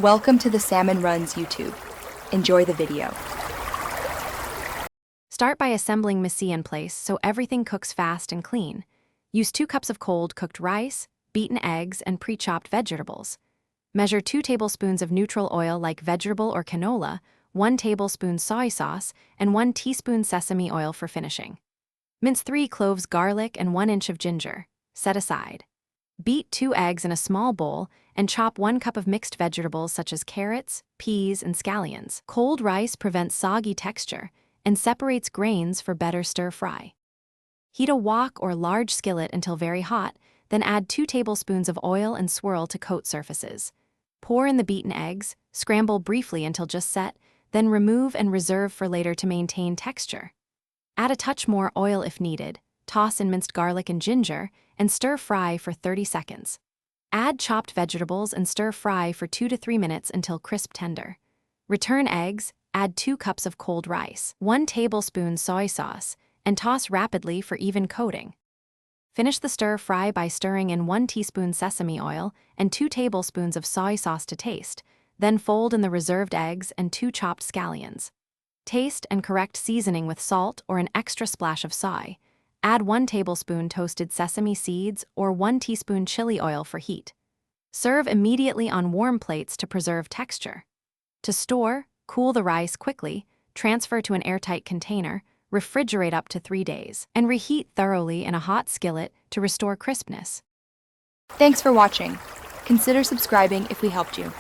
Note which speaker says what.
Speaker 1: Welcome to the Salmon Runs YouTube. Enjoy the video.
Speaker 2: Start by assembling mise en place so everything cooks fast and clean. Use 2 cups of cold cooked rice, beaten eggs, and pre-chopped vegetables. Measure 2 tablespoons of neutral oil like vegetable or canola, 1 tablespoon soy sauce, and 1 teaspoon sesame oil for finishing. Mince 3 cloves garlic and 1 inch of ginger. Set aside. Beat 2 eggs in a small bowl and chop 1 cup of mixed vegetables such as carrots, peas, and scallions. Cold rice prevents soggy texture and separates grains for better stir-fry. Heat a wok or large skillet until very hot, then add 2 tablespoons of oil and swirl to coat surfaces. Pour in the beaten eggs, scramble briefly until just set, then remove and reserve for later to maintain texture. Add a touch more oil if needed, toss in minced garlic and ginger, and stir-fry for 30 seconds. Add chopped vegetables and stir-fry for 2 to 3 minutes until crisp tender. Return eggs, add 2 cups of cold rice, 1 tablespoon soy sauce, and toss rapidly for even coating. Finish the stir-fry by stirring in 1 teaspoon sesame oil and 2 tablespoons of soy sauce to taste, then fold in the reserved eggs and 2 chopped scallions. Taste and correct seasoning with salt or an extra splash of soy. Add 1 tablespoon toasted sesame seeds or 1 teaspoon chili oil for heat. Serve immediately on warm plates to preserve texture. To store, cool the rice quickly, transfer to an airtight container, refrigerate up to 3 days, and reheat thoroughly in a hot skillet to restore crispness.
Speaker 1: Thanks for watching. Consider subscribing if we helped you.